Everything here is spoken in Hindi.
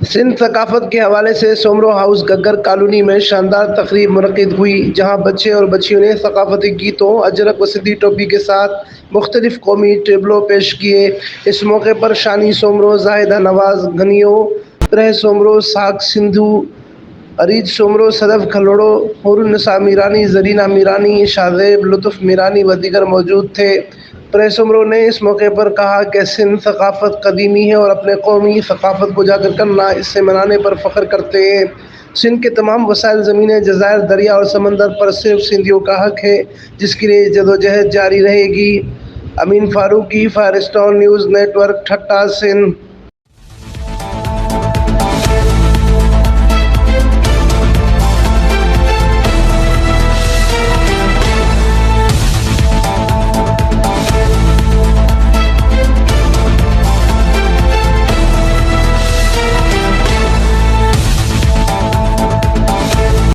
सिंध सकाफत के हवाले से सोमरो हाउस गग्गर कॉलोनी में शानदार तकरीब मुनक़िद हुई, जहाँ बच्चे और बच्चियों ने सकाफती गीतों, अजरक व सिद्दी टोपी के साथ मुख्तलिफ कौमी टेबलों पेश किए। इस मौके पर शानी सोमरो, जाहिदा नवाज गनियो, तरह सोमरो, साग सिंधु, अरीज सोमरो, सदफ खलोड़ो, हुरुन्निसा मीरानी, जरीना मीरानी, शाज़ेब, लुत्फ़ मीरानी व दीगर मौजूद थे। प्रेसुमरो ने इस मौके पर कहा कि सिंध सकाफत कदीमी है और अपने कौमी सकाफत को उजागर करना, इससे मनाने पर फ़ख्र करते हैं। सिंध के तमाम वसाइल ज़मीनें, जज़ायर, दरिया और समंदर पर सिर्फ सिंधियों का हक है, जिसके लिए जदोजहद जारी रहेगी। अमीन फ़ारूकी, फायरस्टोन न्यूज़ नेटवर्क, ठट्टा, सिंध।